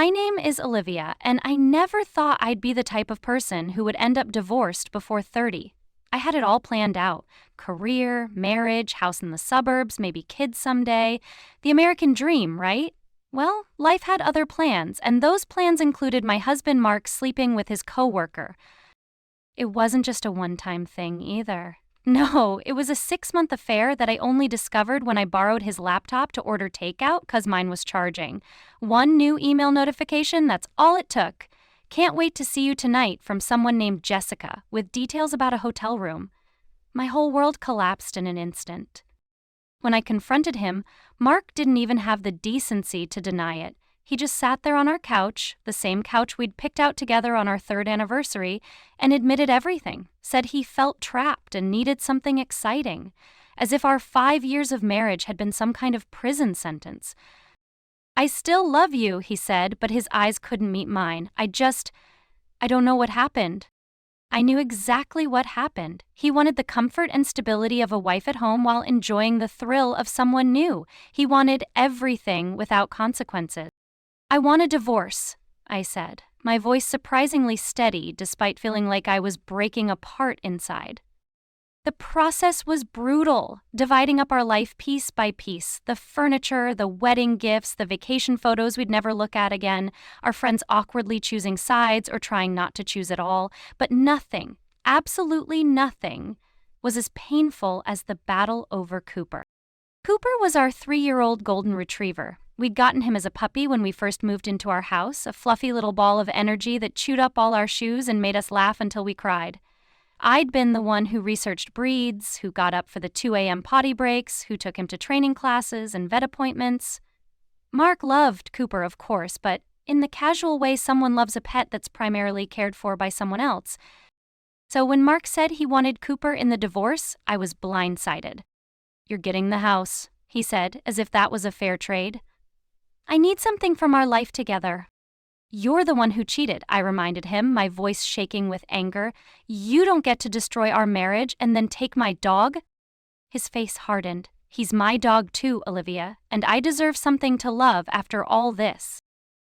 My name is Olivia, and I never thought I'd be the type of person who would end up divorced before 30. I had it all planned out. Career, marriage, house in the suburbs, maybe kids someday. The American dream, right? Well, life had other plans, and those plans included my husband Mark sleeping with his coworker. It wasn't just a one-time thing either. No, it was a 6-month affair that I only discovered when I borrowed his laptop to order takeout because mine was charging. One new email notification, that's all it took. Can't wait to see you tonight from someone named Jessica, with details about a hotel room. My whole world collapsed in an instant. When I confronted him, Mark didn't even have the decency to deny it. He just sat there on our couch, the same couch we'd picked out together on our 3rd anniversary, and admitted everything, said he felt trapped and needed something exciting, as if our 5 years of marriage had been some kind of prison sentence. I still love you, he said, but his eyes couldn't meet mine. I don't know what happened. I knew exactly what happened. He wanted the comfort and stability of a wife at home while enjoying the thrill of someone new. He wanted everything without consequences. I want a divorce, I said, my voice surprisingly steady despite feeling like I was breaking apart inside. The process was brutal, dividing up our life piece by piece. The furniture, the wedding gifts, the vacation photos we'd never look at again, our friends awkwardly choosing sides or trying not to choose at all. But nothing, absolutely nothing, was as painful as the battle over Cooper. Cooper was our 3-year-old golden retriever. We'd gotten him as a puppy when we first moved into our house, a fluffy little ball of energy that chewed up all our shoes and made us laugh until we cried. I'd been the one who researched breeds, who got up for the 2 a.m. potty breaks, who took him to training classes and vet appointments. Mark loved Cooper, of course, but in the casual way someone loves a pet that's primarily cared for by someone else. So when Mark said he wanted Cooper in the divorce, I was blindsided. "You're getting the house," he said, as if that was a fair trade. "I need something from our life together." "You're the one who cheated," I reminded him, my voice shaking with anger. "You don't get to destroy our marriage and then take my dog." His face hardened. "He's my dog too, Olivia, and I deserve something to love after all this."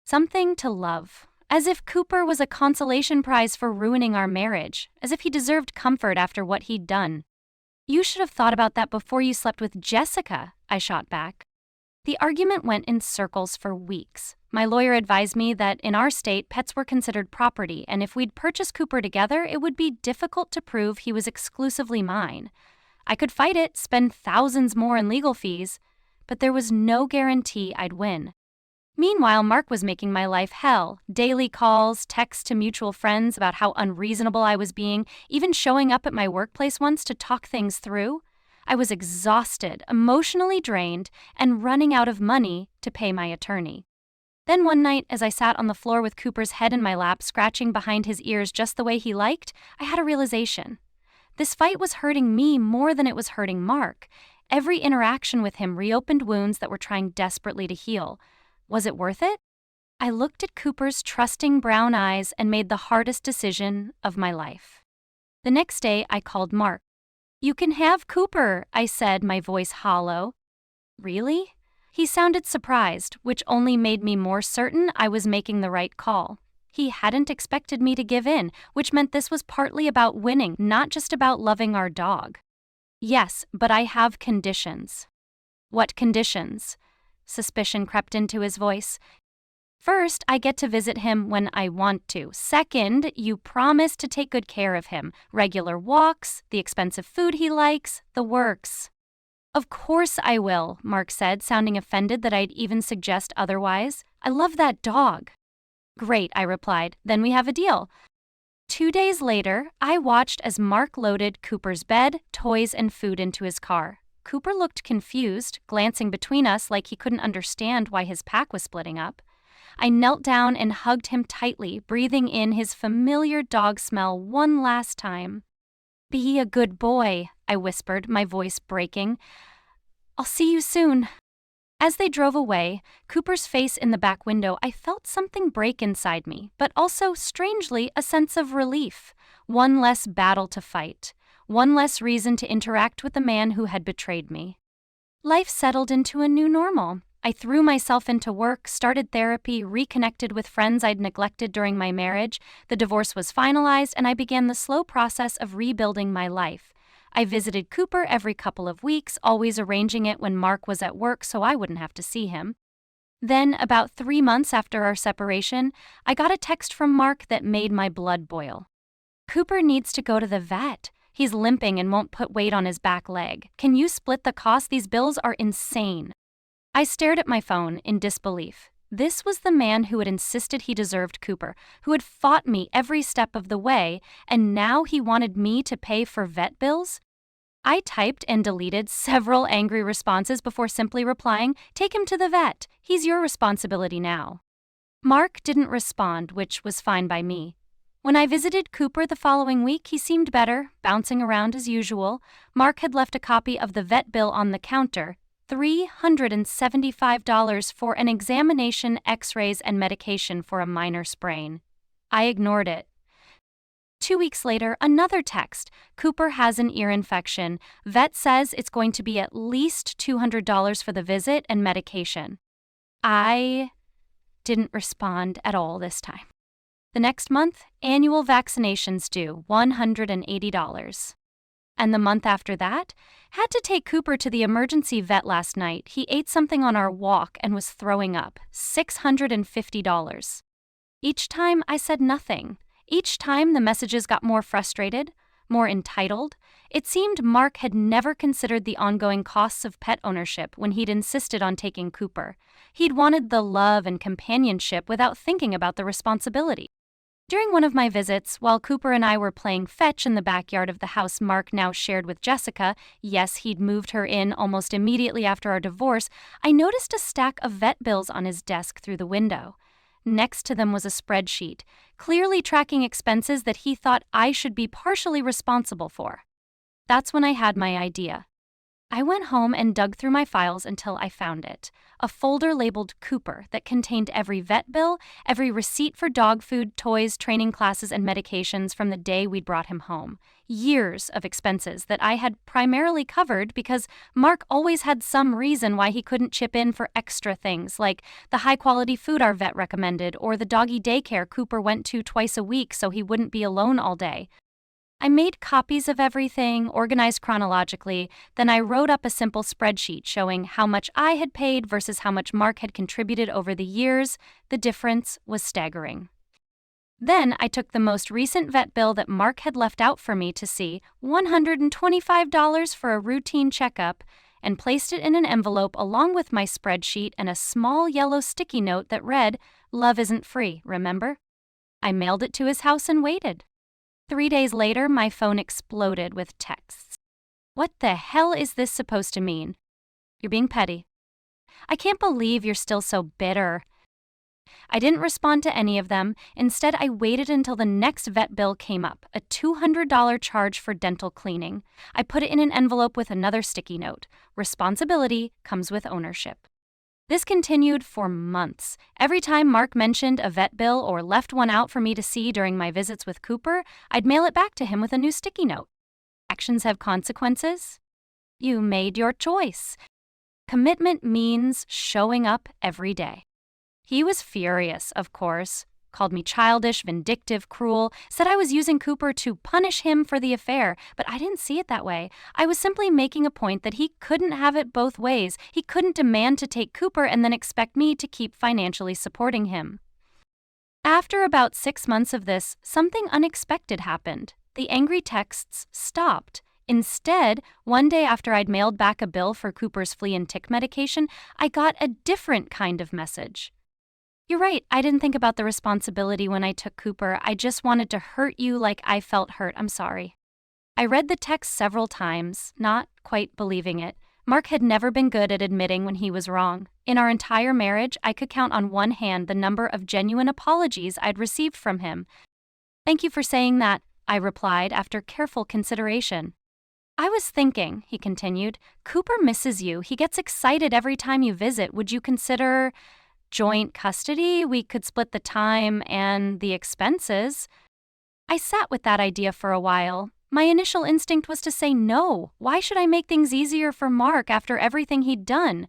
Something to love. As if Cooper was a consolation prize for ruining our marriage, as if he deserved comfort after what he'd done. "You should have thought about that before you slept with Jessica," I shot back. The argument went in circles for weeks. My lawyer advised me that in our state, pets were considered property, and if we'd purchase Cooper together, it would be difficult to prove he was exclusively mine. I could fight it, spend thousands more in legal fees, but there was no guarantee I'd win. Meanwhile, Mark was making my life hell. Daily calls, texts to mutual friends about how unreasonable I was being, even showing up at my workplace once to talk things through. I was exhausted, emotionally drained, and running out of money to pay my attorney. Then one night, as I sat on the floor with Cooper's head in my lap, scratching behind his ears just the way he liked, I had a realization. This fight was hurting me more than it was hurting Mark. Every interaction with him reopened wounds that were trying desperately to heal. Was it worth it? I looked at Cooper's trusting brown eyes and made the hardest decision of my life. The next day, I called Mark. "You can have Cooper," I said, my voice hollow. "Really?" He sounded surprised, which only made me more certain I was making the right call. He hadn't expected me to give in, which meant this was partly about winning, not just about loving our dog. "Yes, but I have conditions." "What conditions?" Suspicion crept into his voice. "First, I get to visit him when I want to. Second, you promise to take good care of him. Regular walks, the expensive food he likes, the works." "Of course I will," Mark said, sounding offended that I'd even suggest otherwise. "I love that dog." "Great," I replied. "Then we have a deal." 2 days later, I watched as Mark loaded Cooper's bed, toys, and food into his car. Cooper looked confused, glancing between us like he couldn't understand why his pack was splitting up. I knelt down and hugged him tightly, breathing in his familiar dog smell one last time. "Be a good boy," I whispered, my voice breaking. "I'll see you soon." As they drove away, Cooper's face in the back window, I felt something break inside me, but also, strangely, a sense of relief. One less battle to fight. One less reason to interact with the man who had betrayed me. Life settled into a new normal. I threw myself into work, started therapy, reconnected with friends I'd neglected during my marriage. The divorce was finalized, and I began the slow process of rebuilding my life. I visited Cooper every couple of weeks, always arranging it when Mark was at work so I wouldn't have to see him. Then, about 3 months after our separation, I got a text from Mark that made my blood boil. "Cooper needs to go to the vet. He's limping and won't put weight on his back leg. Can you split the cost? These bills are insane." I stared at my phone in disbelief. This was the man who had insisted he deserved Cooper, who had fought me every step of the way, and now he wanted me to pay for vet bills? I typed and deleted several angry responses before simply replying, "Take him to the vet. He's your responsibility now." Mark didn't respond, which was fine by me. When I visited Cooper the following week, he seemed better, bouncing around as usual. Mark had left a copy of the vet bill on the counter, $375 for an examination, x-rays, and medication for a minor sprain. I ignored it. 2 weeks later, another text. "Cooper has an ear infection. Vet says it's going to be at least $200 for the visit and medication." I didn't respond at all this time. The next month, annual vaccinations due, $180. And the month after that, had to take Cooper to the emergency vet last night. He ate something on our walk and was throwing up, $650. Each time I said nothing. Each time the messages got more frustrated, more entitled. It seemed Mark had never considered the ongoing costs of pet ownership when he'd insisted on taking Cooper. He'd wanted the love and companionship without thinking about the responsibility. During one of my visits, while Cooper and I were playing fetch in the backyard of the house Mark now shared with Jessica, yes, he'd moved her in almost immediately after our divorce, I noticed a stack of vet bills on his desk through the window. Next to them was a spreadsheet, clearly tracking expenses that he thought I should be partially responsible for. That's when I had my idea. I went home and dug through my files until I found it. A folder labeled Cooper that contained every vet bill, every receipt for dog food, toys, training classes, and medications from the day we'd brought him home. Years of expenses that I had primarily covered because Mark always had some reason why he couldn't chip in for extra things, like the high-quality food our vet recommended or the doggy daycare Cooper went to twice a week so he wouldn't be alone all day. I made copies of everything, organized chronologically, then I wrote up a simple spreadsheet showing how much I had paid versus how much Mark had contributed over the years. The difference was staggering. Then I took the most recent vet bill that Mark had left out for me to see, $125 for a routine checkup, and placed it in an envelope along with my spreadsheet and a small yellow sticky note that read, "Love isn't free, remember?" I mailed it to his house and waited. 3 days later, my phone exploded with texts. "What the hell is this supposed to mean? You're being petty. I can't believe you're still so bitter." I didn't respond to any of them. Instead, I waited until the next vet bill came up, a $200 charge for dental cleaning. I put it in an envelope with another sticky note. "Responsibility comes with ownership." This continued for months. Every time Mark mentioned a vet bill or left one out for me to see during my visits with Cooper, I'd mail it back to him with a new sticky note. Actions have consequences. You made your choice. Commitment means showing up every day. He was furious, of course. Called me childish, vindictive, cruel, said I was using Cooper to punish him for the affair, but I didn't see it that way. I was simply making a point that he couldn't have it both ways. He couldn't demand to take Cooper and then expect me to keep financially supporting him. After about 6 months of this, something unexpected happened. The angry texts stopped. Instead, one day after I'd mailed back a bill for Cooper's flea and tick medication, I got a different kind of message. "You're right, I didn't think about the responsibility when I took Cooper. I just wanted to hurt you like I felt hurt. I'm sorry." I read the text several times, not quite believing it. Mark had never been good at admitting when he was wrong. In our entire marriage, I could count on one hand the number of genuine apologies I'd received from him. "Thank you for saying that," I replied after careful consideration. "I was thinking," he continued, "Cooper misses you. He gets excited every time you visit. Would you consider joint custody? We could split the time and the expenses." I sat with that idea for a while. My initial instinct was to say no. Why should I make things easier for Mark after everything he'd done?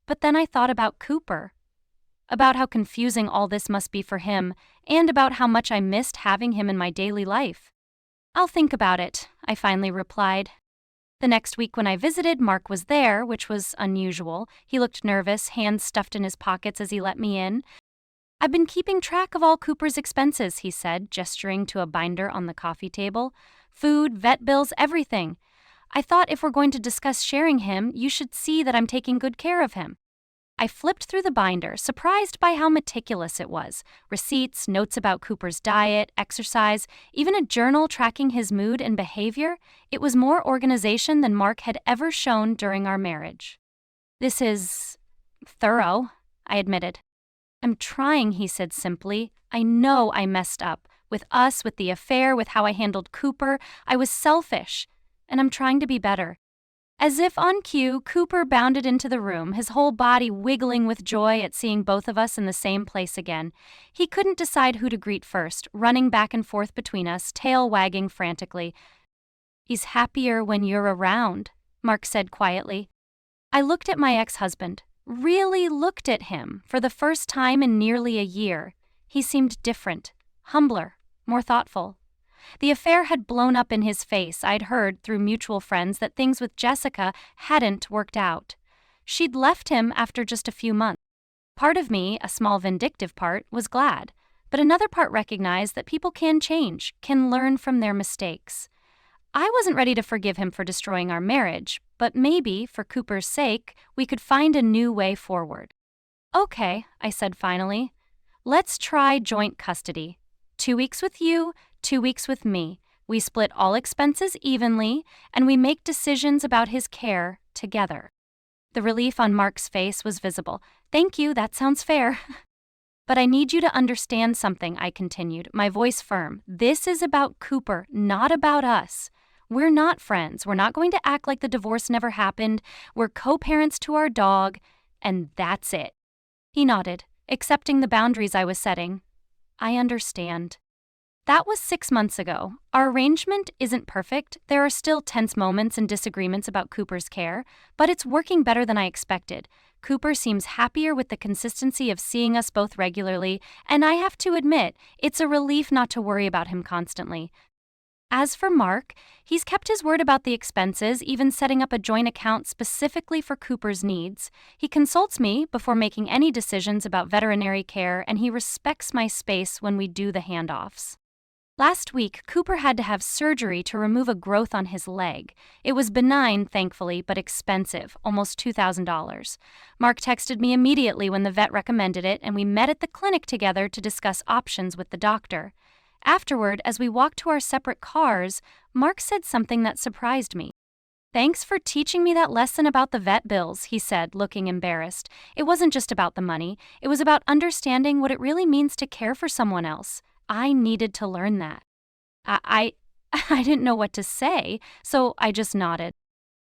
But then I thought about Cooper, about how confusing all this must be for him, and about how much I missed having him in my daily life. "I'll think about it," I finally replied. The next week when I visited, Mark was there, which was unusual. He looked nervous, hands stuffed in his pockets as he let me in. "I've been keeping track of all Cooper's expenses," he said, gesturing to a binder on the coffee table. "Food, vet bills, everything. I thought if we're going to discuss sharing him, you should see that I'm taking good care of him." I flipped through the binder, surprised by how meticulous it was. Receipts, notes about Cooper's diet, exercise, even a journal tracking his mood and behavior. It was more organization than Mark had ever shown during our marriage. "This is thorough," I admitted. "I'm trying," he said simply. "I know I messed up. With us, with the affair, with how I handled Cooper. I was selfish. And I'm trying to be better." As if on cue, Cooper bounded into the room, his whole body wiggling with joy at seeing both of us in the same place again. He couldn't decide who to greet first, running back and forth between us, tail wagging frantically. "He's happier when you're around," Mark said quietly. I looked at my ex-husband, really looked at him for the first time in nearly a year. He seemed different, humbler, more thoughtful. The affair had blown up in his face. I'd heard through mutual friends that things with Jessica hadn't worked out. She'd left him after just a few months. Part of me, a small vindictive part, was glad, but another part recognized that people can change, can learn from their mistakes. I wasn't ready to forgive him for destroying our marriage, but maybe, for Cooper's sake, we could find a new way forward. "Okay," I said finally. "Let's try joint custody. 2 weeks with you, 2 weeks with me. We split all expenses evenly, and we make decisions about his care together." The relief on Mark's face was visible. "Thank you, that sounds fair." "But I need you to understand something," I continued, my voice firm. "This is about Cooper, not about us. We're not friends. We're not going to act like the divorce never happened. We're co-parents to our dog, and that's it." He nodded, accepting the boundaries I was setting. "I understand." That was 6 months ago. Our arrangement isn't perfect. There are still tense moments and disagreements about Cooper's care, but it's working better than I expected. Cooper seems happier with the consistency of seeing us both regularly, and I have to admit, it's a relief not to worry about him constantly. As for Mark, he's kept his word about the expenses, even setting up a joint account specifically for Cooper's needs. He consults me before making any decisions about veterinary care, and he respects my space when we do the handoffs. Last week, Cooper had to have surgery to remove a growth on his leg. It was benign, thankfully, but expensive, almost $2,000. Mark texted me immediately when the vet recommended it, and we met at the clinic together to discuss options with the doctor. Afterward, as we walked to our separate cars, Mark said something that surprised me. "Thanks for teaching me that lesson about the vet bills," he said, looking embarrassed. "It wasn't just about the money. It was about understanding what it really means to care for someone else. I needed to learn that." I didn't know what to say, so I just nodded.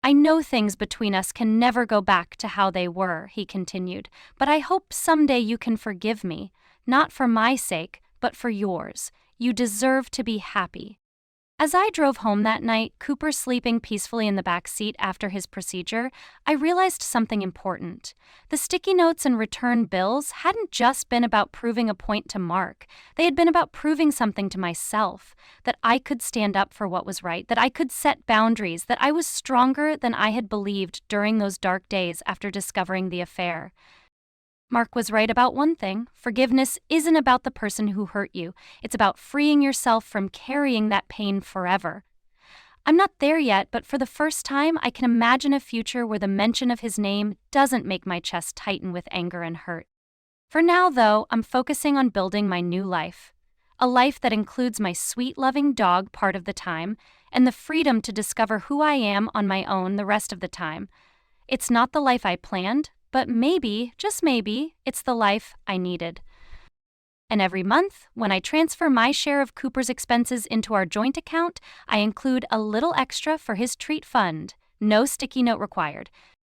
"I know things between us can never go back to how they were," he continued, "but I hope someday you can forgive me. Not for my sake, but for yours. You deserve to be happy." As I drove home that night, Cooper sleeping peacefully in the back seat after his procedure, I realized something important. The sticky notes and return bills hadn't just been about proving a point to Mark. They had been about proving something to myself, that I could stand up for what was right, that I could set boundaries, that I was stronger than I had believed during those dark days after discovering the affair. Mark was right about one thing. Forgiveness isn't about the person who hurt you. It's about freeing yourself from carrying that pain forever. I'm not there yet, but for the first time, I can imagine a future where the mention of his name doesn't make my chest tighten with anger and hurt. For now, though, I'm focusing on building my new life. A life that includes my sweet, loving dog part of the time, and the freedom to discover who I am on my own the rest of the time. It's not the life I planned, but maybe, just maybe, it's the life I needed. And every month, when I transfer my share of Cooper's expenses into our joint account, I include a little extra for his treat fund. No sticky note required.